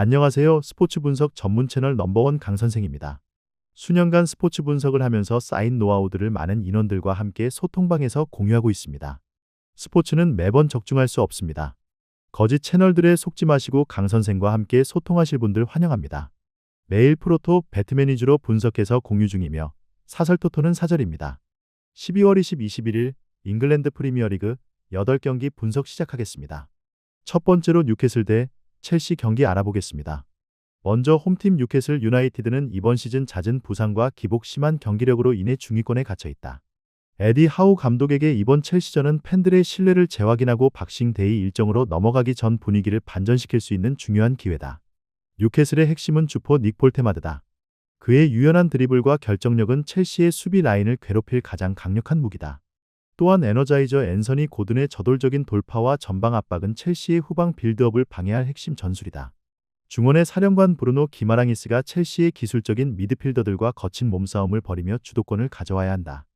안녕하세요. 스포츠 분석 전문 채널 넘버원 강 선생입니다. 수년간 스포츠 분석을 하면서 쌓인 노하우들을 많은 인원들과 함께 소통방에서 공유하고 있습니다. 스포츠는 매번 적중할 수 없습니다. 거짓 채널들에 속지 마시고 강 선생과 함께 소통하실 분들 환영합니다. 매일 프로토 배트맨 위주로 분석해서 공유 중이며 사설토토는 사절입니다. 12월 21일 잉글랜드 프리미어리그 8경기 분석 시작하겠습니다. 첫 번째로 뉴캐슬 대 첼시 경기 알아보겠습니다. 먼저 홈팀 뉴캐슬 유나이티드는 이번 시즌 잦은 부상과 기복 심한 경기력으로 인해 중위권에 갇혀 있다. 에디 하우 감독에게 이번 첼시전은 팬들의 신뢰를 재확인하고 박싱데이 일정으로 넘어가기 전 분위기를 반전시킬 수 있는 중요한 기회다. 뉴캐슬의 핵심은 주포 닉 폴테마드다. 그의 유연한 드리블과 결정력은 첼시의 수비 라인을 괴롭힐 가장 강력한 무기다. 또한 에너자이저 앤서니 고든의 저돌적인 돌파와 전방 압박은 첼시의 후방 빌드업을 방해할 핵심 전술이다. 중원의 사령관 브루노 기마랑이스가 첼시의 기술적인 미드필더들과 거친 몸싸움을 벌이며 주도권을 가져와야 한다.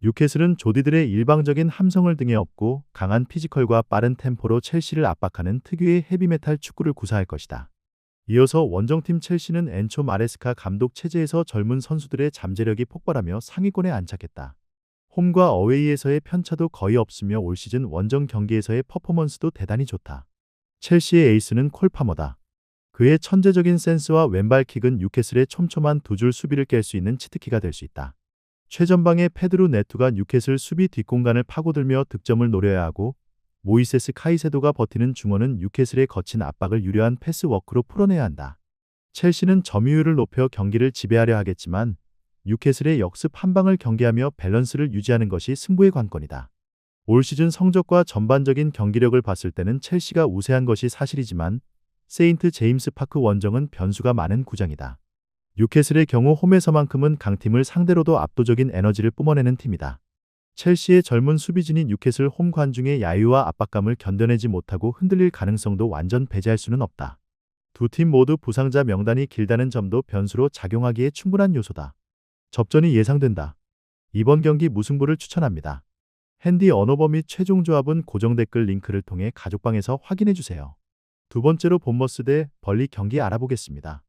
뉴캐슬은 조디들의 일방적인 함성을 등에 업고 강한 피지컬과 빠른 템포로 첼시를 압박하는 특유의 헤비메탈 축구를 구사할 것이다. 이어서 원정팀 첼시는 엔초 마레스카 감독 체제에서 젊은 선수들의 잠재력이 폭발하며 상위권에 안착했다. 홈과 어웨이에서의 편차도 거의 없으며 올 시즌 원정 경기에서의 퍼포먼스도 대단히 좋다. 첼시의 에이스는 콜 파머다. 그의 천재적인 센스와 왼발킥은 뉴캐슬의 촘촘한 두 줄 수비를 깰 수 있는 치트키가 될 수 있다. 최전방의 페드루 네투가 뉴캐슬 수비 뒷공간을 파고들며 득점을 노려야 하고 모이세스 카이세도가 버티는 중원은 뉴캐슬의 거친 압박을 유려한 패스워크로 풀어내야 한다. 첼시는 점유율을 높여 경기를 지배하려 하겠지만 뉴캐슬의 역습 한 방을 경계하며 밸런스를 유지하는 것이 승부의 관건이다. 올 시즌 성적과 전반적인 경기력을 봤을 때는 첼시가 우세한 것이 사실이지만 세인트 제임스 파크 원정은 변수가 많은 구장이다. 뉴캐슬의 경우 홈에서만큼은 강팀을 상대로도 압도적인 에너지를 뿜어내는 팀이다. 첼시의 젊은 수비진이 뉴캐슬 홈 관중의 야유와 압박감을 견뎌내지 못하고 흔들릴 가능성도 완전 배제할 수는 없다. 두 팀 모두 부상자 명단이 길다는 점도 변수로 작용하기에 충분한 요소다. 접전이 예상된다. 이번 경기 무승부를 추천합니다. 핸디 언어버 및 최종 조합은 고정 댓글 링크를 통해 가족방에서 확인해주세요. 두 번째로 본머스 대 벌리 경기 알아보겠습니다.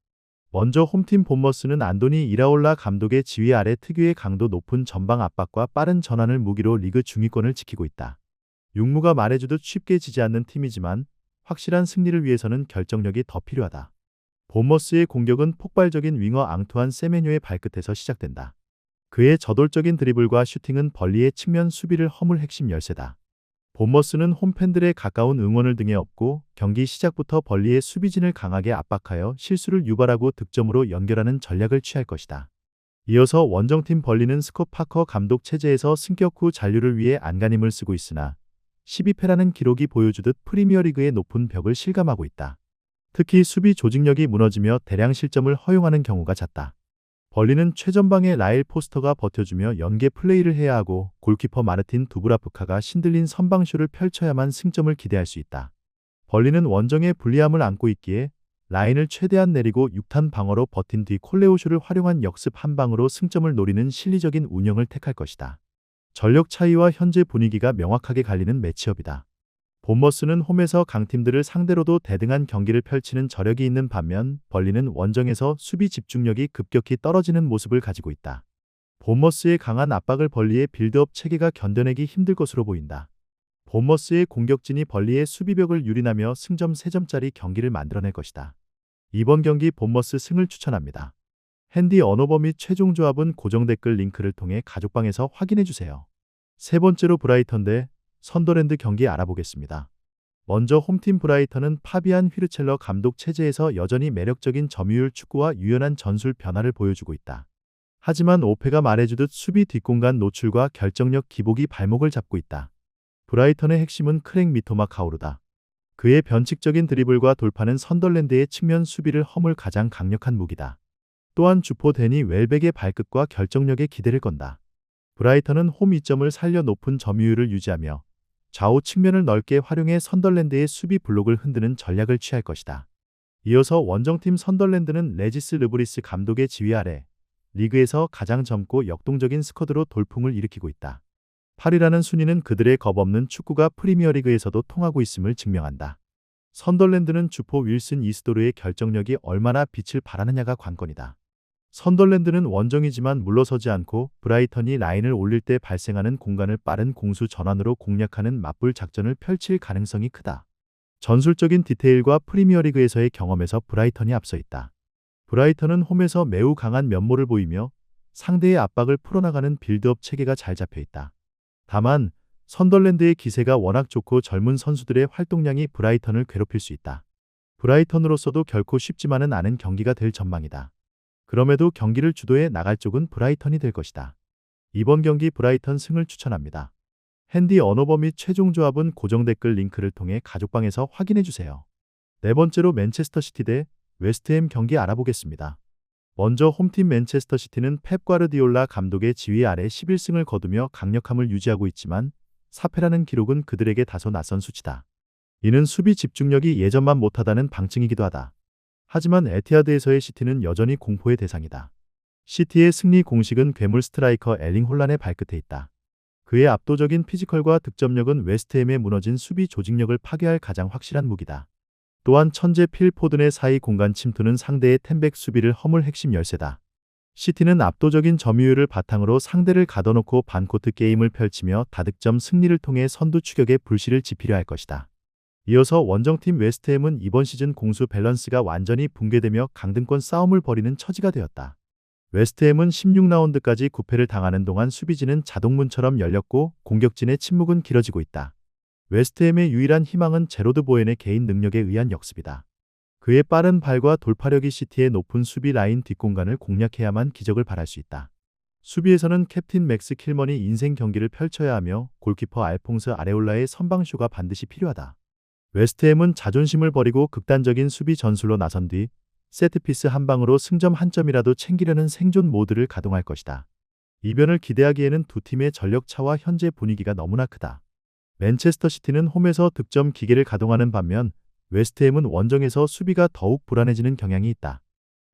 먼저 홈팀 본머스는 안도니 이라올라 감독의 지휘 아래 특유의 강도 높은 전방 압박과 빠른 전환을 무기로 리그 중위권을 지키고 있다. 육무가 말해주듯 쉽게 지지 않는 팀이지만 확실한 승리를 위해서는 결정력이 더 필요하다. 본머스의 공격은 폭발적인 윙어 앙투안 세메뇨의 발끝에서 시작된다. 그의 저돌적인 드리블과 슈팅은 벌리의 측면 수비를 허물 핵심 열쇠다. 본머스는 홈팬들의 가까운 응원을 등에 업고 경기 시작부터 벌리의 수비진을 강하게 압박하여 실수를 유발하고 득점으로 연결하는 전략을 취할 것이다. 이어서 원정팀 벌리는 스콧 파커 감독 체제에서 승격 후 잔류를 위해 안간힘을 쓰고 있으나 12패라는 기록이 보여주듯 프리미어리그의 높은 벽을 실감하고 있다. 특히 수비 조직력이 무너지며 대량 실점을 허용하는 경우가 잦다. 벌리는 최전방의 라일 포스터가 버텨주며 연계 플레이를 해야 하고 골키퍼 마르틴 두브라프카가 신들린 선방쇼를 펼쳐야만 승점을 기대할 수 있다. 벌리는 원정의 불리함을 안고 있기에 라인을 최대한 내리고 6탄 방어로 버틴 뒤 콜레오쇼를 활용한 역습 한 방으로 승점을 노리는 실리적인 운영을 택할 것이다. 전력 차이와 현재 분위기가 명확하게 갈리는 매치업이다. 본머스는 홈에서 강팀들을 상대로도 대등한 경기를 펼치는 저력이 있는 반면 벌리는 원정에서 수비 집중력이 급격히 떨어지는 모습을 가지고 있다. 본머스의 강한 압박을 벌리의 빌드업 체계가 견뎌내기 힘들 것으로 보인다. 본머스의 공격진이 벌리의 수비벽을 유린하며 승점 3점짜리 경기를 만들어낼 것이다. 이번 경기 본머스 승을 추천합니다. 핸디 언어버 및 최종 조합은 고정 댓글 링크를 통해 가족방에서 확인해주세요. 세 번째로 브라이턴 대 선더랜드 경기 알아보겠습니다. 먼저 홈팀 브라이턴은 파비안 휘르첼러 감독 체제에서 여전히 매력적인 점유율 축구와 유연한 전술 변화를 보여주고 있다. 하지만 오페가 말해주듯 수비 뒷공간 노출과 결정력 기복이 발목을 잡고 있다. 브라이턴의 핵심은 크랭 미토마 카오루다. 그의 변칙적인 드리블과 돌파는 선덜랜드의 측면 수비를 허물 가장 강력한 무기다. 또한 주포 데니 웰백의 발끝과 결정력에 기대를 건다. 브라이턴은 홈 이점을 살려 높은 점유율을 유지하며 좌우 측면을 넓게 활용해 선덜랜드의 수비 블록을 흔드는 전략을 취할 것이다. 이어서 원정팀 선덜랜드는 레지스 르브리스 감독의 지휘 아래 리그에서 가장 젊고 역동적인 스쿼드로 돌풍을 일으키고 있다. 8위라는 순위는 그들의 겁없는 축구가 프리미어리그에서도 통하고 있음을 증명한다. 선덜랜드는 주포 윌슨 이스도르의 결정력이 얼마나 빛을 발하느냐가 관건이다. 선덜랜드는 원정이지만 물러서지 않고 브라이턴이 라인을 올릴 때 발생하는 공간을 빠른 공수 전환으로 공략하는 맞불 작전을 펼칠 가능성이 크다. 전술적인 디테일과 프리미어리그에서의 경험에서 브라이턴이 앞서 있다. 브라이턴은 홈에서 매우 강한 면모를 보이며 상대의 압박을 풀어나가는 빌드업 체계가 잘 잡혀 있다. 다만 선덜랜드의 기세가 워낙 좋고 젊은 선수들의 활동량이 브라이턴을 괴롭힐 수 있다. 브라이턴으로서도 결코 쉽지만은 않은 경기가 될 전망이다. 그럼에도 경기를 주도해 나갈 쪽은 브라이턴이 될 것이다. 이번 경기 브라이턴 승을 추천합니다. 핸디 언어버 및 최종 조합은 고정 댓글 링크를 통해 가족방에서 확인해 주세요. 네 번째로 맨체스터 시티 대 웨스트햄 경기 알아보겠습니다. 먼저 홈팀 맨체스터 시티는 펩 과르디올라 감독의 지휘 아래 11승을 거두며 강력함을 유지하고 있지만 4패라는 기록은 그들에게 다소 낯선 수치다. 이는 수비 집중력이 예전만 못하다는 방증이기도 하다. 하지만 에티하드에서의 시티는 여전히 공포의 대상이다. 시티의 승리 공식은 괴물 스트라이커 엘링 홀란의 발끝에 있다. 그의 압도적인 피지컬과 득점력은 웨스트햄의 무너진 수비 조직력을 파괴할 가장 확실한 무기다. 또한 천재 필 포든의 사이 공간 침투는 상대의 텐백 수비를 허물 핵심 열쇠다. 시티는 압도적인 점유율을 바탕으로 상대를 가둬놓고 반코트 게임을 펼치며 다득점 승리를 통해 선두 추격에 불씨를 지피려 할 것이다. 이어서 원정팀 웨스트햄은 이번 시즌 공수 밸런스가 완전히 붕괴되며 강등권 싸움을 벌이는 처지가 되었다. 웨스트햄은 16라운드까지 9패를 당하는 동안 수비진은 자동문처럼 열렸고 공격진의 침묵은 길어지고 있다. 웨스트햄의 유일한 희망은 제로드 보엔의 개인 능력에 의한 역습이다. 그의 빠른 발과 돌파력이 시티의 높은 수비 라인 뒷공간을 공략해야만 기적을 발할 수 있다. 수비에서는 캡틴 맥스 킬먼이 인생 경기를 펼쳐야 하며 골키퍼 알퐁스 아레올라의 선방쇼가 반드시 필요하다. 웨스트햄은 자존심을 버리고 극단적인 수비 전술로 나선 뒤 세트피스 한 방으로 승점 한 점이라도 챙기려는 생존 모드를 가동할 것이다. 이변을 기대하기에는 두 팀의 전력 차와 현재 분위기가 너무나 크다. 맨체스터 시티는 홈에서 득점 기계를 가동하는 반면 웨스트햄은 원정에서 수비가 더욱 불안해지는 경향이 있다.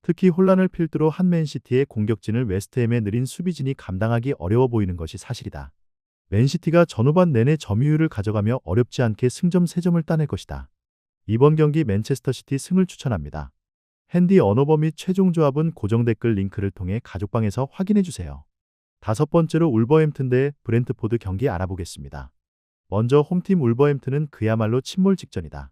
특히 혼란을 필두로 한 맨시티의 공격진을 웨스트햄의 느린 수비진이 감당하기 어려워 보이는 것이 사실이다. 맨시티가 전후반 내내 점유율을 가져가며 어렵지 않게 승점 3점을 따낼 것이다. 이번 경기 맨체스터 시티 승을 추천합니다. 핸디 언어버 및 최종 조합은 고정 댓글 링크를 통해 가족방에서 확인해 주세요. 다섯 번째로 울버햄튼 대 브렌트포드 경기 알아보겠습니다. 먼저 홈팀 울버햄튼은 그야말로 침몰 직전이다.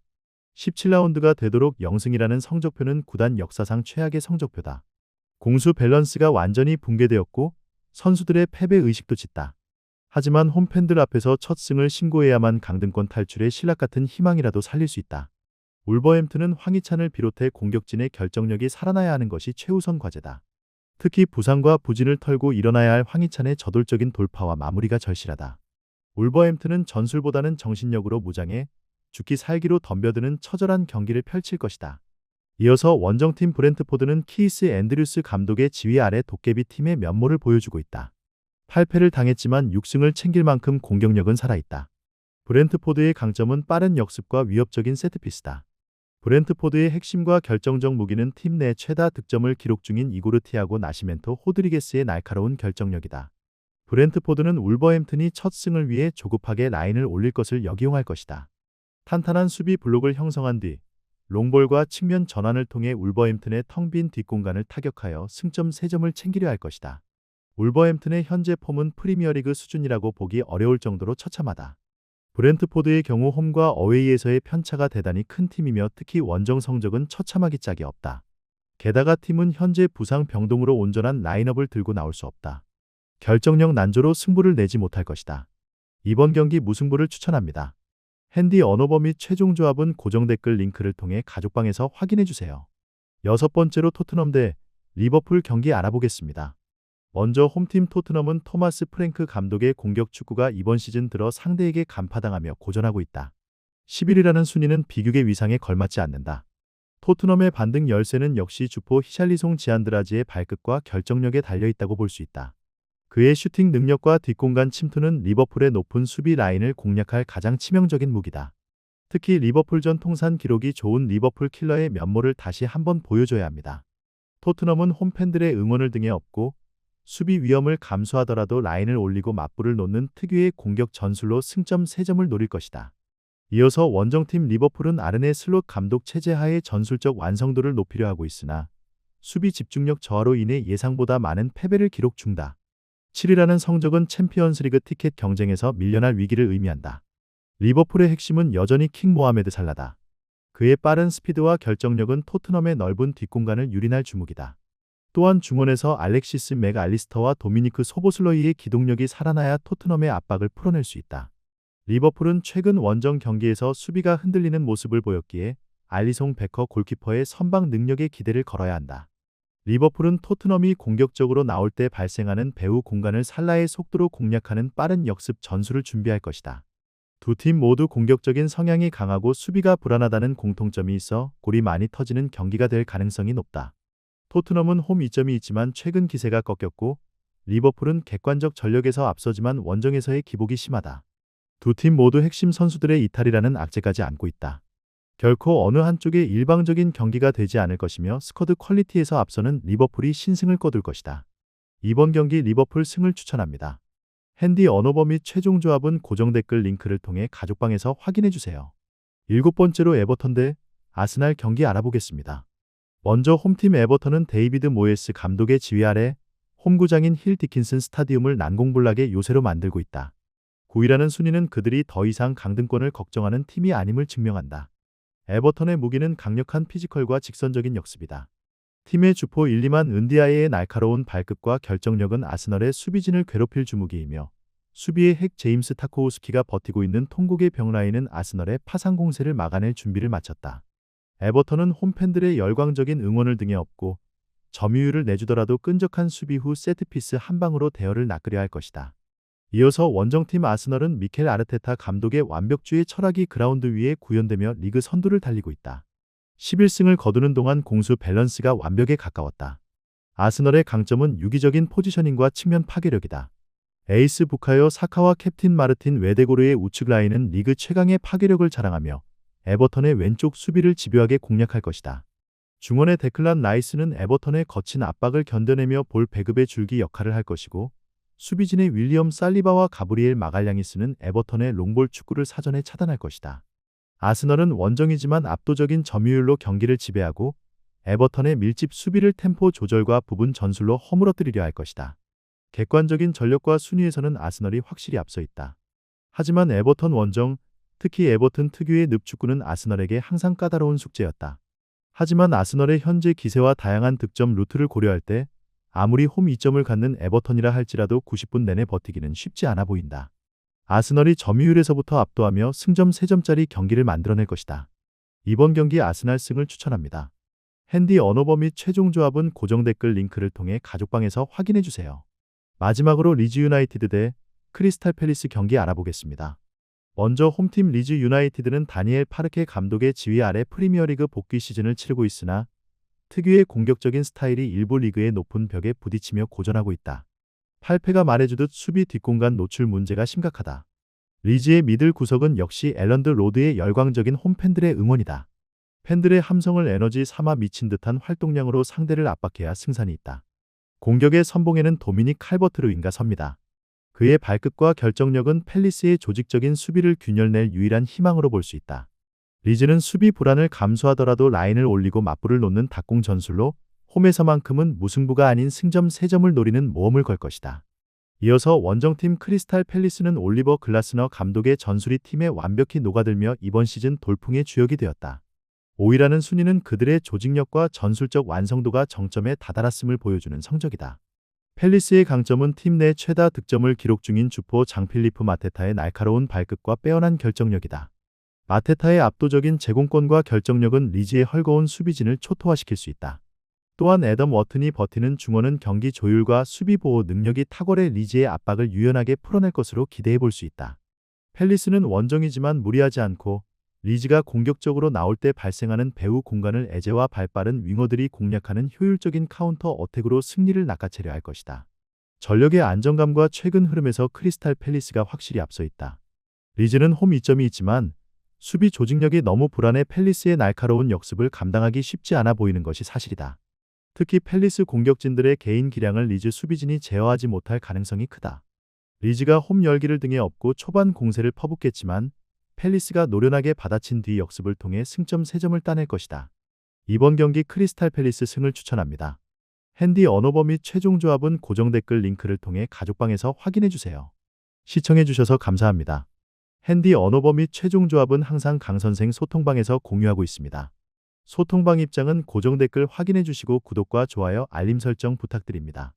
17라운드가 되도록 0승이라는 성적표는 구단 역사상 최악의 성적표다. 공수 밸런스가 완전히 붕괴되었고 선수들의 패배 의식도 짙다. 하지만 홈팬들 앞에서 첫 승을 신고해야만 강등권 탈출의 신락 같은 희망이라도 살릴 수 있다. 울버햄튼은 황희찬을 비롯해 공격진의 결정력이 살아나야 하는 것이 최우선 과제다. 특히 부상과 부진을 털고 일어나야 할 황희찬의 저돌적인 돌파와 마무리가 절실하다. 울버햄튼은 전술보다는 정신력으로 무장해 죽기 살기로 덤벼드는 처절한 경기를 펼칠 것이다. 이어서 원정팀 브렌트포드는 키스 앤드류스 감독의 지휘 아래 도깨비 팀의 면모를 보여주고 있다. 8패를 당했지만 6승을 챙길 만큼 공격력은 살아있다. 브렌트포드의 강점은 빠른 역습과 위협적인 세트피스다. 브렌트포드의 핵심과 결정적 무기는 팀 내 최다 득점을 기록 중인 이고르 티아고 나시멘토 호드리게스의 날카로운 결정력이다. 브렌트포드는 울버햄튼이 첫 승을 위해 조급하게 라인을 올릴 것을 역이용할 것이다. 탄탄한 수비 블록을 형성한 뒤 롱볼과 측면 전환을 통해 울버햄튼의 텅 빈 뒷공간을 타격하여 승점 3점을 챙기려 할 것이다. 울버햄튼의 현재 폼은 프리미어리그 수준이라고 보기 어려울 정도로 처참하다. 브렌트포드의 경우 홈과 어웨이에서의 편차가 대단히 큰 팀이며 특히 원정 성적은 처참하기 짝이 없다. 게다가 팀은 현재 부상 병동으로 온전한 라인업을 들고 나올 수 없다. 결정력 난조로 승부를 내지 못할 것이다. 이번 경기 무승부를 추천합니다. 핸디 언어버 및 최종 조합은 고정 댓글 링크를 통해 가족방에서 확인해 주세요. 여섯 번째로 토트넘 대 리버풀 경기 알아보겠습니다. 먼저 홈팀 토트넘은 토마스 프랭크 감독의 공격 축구가 이번 시즌 들어 상대에게 간파당하며 고전하고 있다. 11위라는 순위는 비극의 위상에 걸맞지 않는다. 토트넘의 반등 열쇠는 역시 주포 히샬리송 지안드라지의 발끝과 결정력에 달려있다고 볼 수 있다. 그의 슈팅 능력과 뒷공간 침투는 리버풀의 높은 수비 라인을 공략할 가장 치명적인 무기다. 특히 리버풀전 통산 기록이 좋은 리버풀 킬러의 면모를 다시 한번 보여줘야 합니다. 토트넘은 홈팬들의 응원을 등에 업고 수비 위험을 감수하더라도 라인을 올리고 맞불을 놓는 특유의 공격 전술로 승점 3점을 노릴 것이다. 이어서 원정팀 리버풀은 아르네 슬롯 감독 체제 하에 전술적 완성도를 높이려 하고 있으나 수비 집중력 저하로 인해 예상보다 많은 패배를 기록 중다. 7위라는 성적은 챔피언스리그 티켓 경쟁에서 밀려날 위기를 의미한다. 리버풀의 핵심은 여전히 킹 모하메드 살라다. 그의 빠른 스피드와 결정력은 토트넘의 넓은 뒷공간을 유린할 주목이다. 또한 중원에서 알렉시스 맥알리스터와 도미니크 소보슬러이의 기동력이 살아나야 토트넘의 압박을 풀어낼 수 있다. 리버풀은 최근 원정 경기에서 수비가 흔들리는 모습을 보였기에 알리송 베커 골키퍼의 선방 능력에 기대를 걸어야 한다. 리버풀은 토트넘이 공격적으로 나올 때 발생하는 배후 공간을 살라의 속도로 공략하는 빠른 역습 전술을 준비할 것이다. 두 팀 모두 공격적인 성향이 강하고 수비가 불안하다는 공통점이 있어 골이 많이 터지는 경기가 될 가능성이 높다. 토트넘은 홈 이점이 있지만 최근 기세가 꺾였고 리버풀은 객관적 전력에서 앞서지만 원정에서의 기복이 심하다. 두 팀 모두 핵심 선수들의 이탈이라는 악재까지 안고 있다. 결코 어느 한쪽의 일방적인 경기가 되지 않을 것이며 스쿼드 퀄리티에서 앞서는 리버풀이 신승을 거둘 것이다. 이번 경기 리버풀 승을 추천합니다. 핸디 언어버 및 최종 조합은 고정 댓글 링크를 통해 가족방에서 확인해주세요. 7번째로 에버턴 대 아스날 경기 알아보겠습니다. 먼저 홈팀 에버턴은 데이비드 모예스 감독의 지휘 아래 홈구장인 힐 디킨슨 스타디움을 난공불락의 요새로 만들고 있다. 9위라는 순위는 그들이 더 이상 강등권을 걱정하는 팀이 아님을 증명한다. 에버턴의 무기는 강력한 피지컬과 직선적인 역습이다. 팀의 주포 일리만 은디아이의 날카로운 발끝과 결정력은 아스널의 수비진을 괴롭힐 주무기이며 수비의 핵 제임스 타코우스키가 버티고 있는 통곡의 벽라인은 아스널의 파상 공세를 막아낼 준비를 마쳤다. 에버턴은 홈팬들의 열광적인 응원을 등에 업고 점유율을 내주더라도 끈적한 수비 후 세트피스 한 방으로 대열을 낚으려 할 것이다. 이어서 원정팀 아스널은 미켈 아르테타 감독의 완벽주의 철학이 그라운드 위에 구현되며 리그 선두를 달리고 있다. 11승을 거두는 동안 공수 밸런스가 완벽에 가까웠다. 아스널의 강점은 유기적인 포지셔닝과 측면 파괴력이다. 에이스 부카요 사카와 캡틴 마르틴 웨데고르의 우측 라인은 리그 최강의 파괴력을 자랑하며 에버턴의 왼쪽 수비를 집요하게 공략할 것이다. 중원의 데클란 라이스는 에버턴의 거친 압박을 견뎌내며 볼 배급의 줄기 역할을 할 것이고 수비진의 윌리엄 살리바와 가브리엘 마갈량이스는 에버턴의 롱볼 축구를 사전에 차단할 것이다. 아스널은 원정이지만 압도적인 점유율로 경기를 지배하고 에버턴의 밀집 수비를 템포 조절과 부분 전술로 허물어뜨리려 할 것이다. 객관적인 전력과 순위에서는 아스널이 확실히 앞서 있다. 하지만 에버턴 원정, 특히 에버턴 특유의 늪축구는 아스널에게 항상 까다로운 숙제였다. 하지만 아스널의 현재 기세와 다양한 득점 루트를 고려할 때 아무리 홈 이점을 갖는 에버턴이라 할지라도 90분 내내 버티기는 쉽지 않아 보인다. 아스널이 점유율에서부터 압도하며 승점 3점짜리 경기를 만들어낼 것이다. 이번 경기 아스날 승을 추천합니다. 핸디 언어버 및 최종 조합은 고정 댓글 링크를 통해 가족방에서 확인해주세요. 마지막으로 리즈 유나이티드 대 크리스탈 팰리스 경기 알아보겠습니다. 먼저 홈팀 리즈 유나이티드는 다니엘 파르케 감독의 지휘 아래 프리미어리그 복귀 시즌을 치르고 있으나 특유의 공격적인 스타일이 일부 리그의 높은 벽에 부딪히며 고전하고 있다. 8패가 말해주듯 수비 뒷공간 노출 문제가 심각하다. 리즈의 미들 구석은 역시 앨런드 로드의 열광적인 홈팬들의 응원이다. 팬들의 함성을 에너지 삼아 미친 듯한 활동량으로 상대를 압박해야 승산이 있다. 공격의 선봉에는 도미닉 칼버트 루인가 섭니다. 그의 발끝과 결정력은 팰리스의 조직적인 수비를 균열낼 유일한 희망으로 볼 수 있다. 리즈는 수비 불안을 감수하더라도 라인을 올리고 맞불을 놓는 닭공 전술로 홈에서만큼은 무승부가 아닌 승점 3점을 노리는 모험을 걸 것이다. 이어서 원정팀 크리스탈 팰리스는 올리버 글라스너 감독의 전술이 팀에 완벽히 녹아들며 이번 시즌 돌풍의 주역이 되었다. 5위라는 순위는 그들의 조직력과 전술적 완성도가 정점에 다다랐음을 보여주는 성적이다. 팰리스의 강점은 팀 내 최다 득점을 기록 중인 주포 장필리프 마테타의 날카로운 발끝과 빼어난 결정력이다. 마테타의 압도적인 제공권과 결정력은 리즈의 헐거운 수비진을 초토화시킬 수 있다. 또한 애덤 워튼이 버티는 중원은 경기 조율과 수비 보호 능력이 탁월해 리즈의 압박을 유연하게 풀어낼 것으로 기대해 볼 수 있다. 팰리스는 원정이지만 무리하지 않고 리즈가 공격적으로 나올 때 발생하는 배후 공간을 에제와 발빠른 윙어들이 공략하는 효율적인 카운터 어택으로 승리를 낚아채려 할 것이다. 전력의 안정감과 최근 흐름에서 크리스탈 팰리스가 확실히 앞서 있다. 리즈는 홈 이점이 있지만 수비 조직력이 너무 불안해 팰리스의 날카로운 역습을 감당하기 쉽지 않아 보이는 것이 사실이다. 특히 팰리스 공격진들의 개인 기량을 리즈 수비진이 제어하지 못할 가능성이 크다. 리즈가 홈 열기를 등에 업고 초반 공세를 퍼붓겠지만 팰리스가 노련하게 받아친 뒤 역습을 통해 승점 3점을 따낼 것이다. 이번 경기 크리스탈 팰리스 승을 추천합니다. 핸디 언어버 및 최종 조합은 고정 댓글 링크를 통해 가족방에서 확인해 주세요. 시청해 주셔서 감사합니다. 핸디 언어버 및 최종 조합은 항상 강선생 소통방에서 공유하고 있습니다. 소통방 입장은 고정 댓글 확인해 주시고 구독과 좋아요, 알림 설정 부탁드립니다.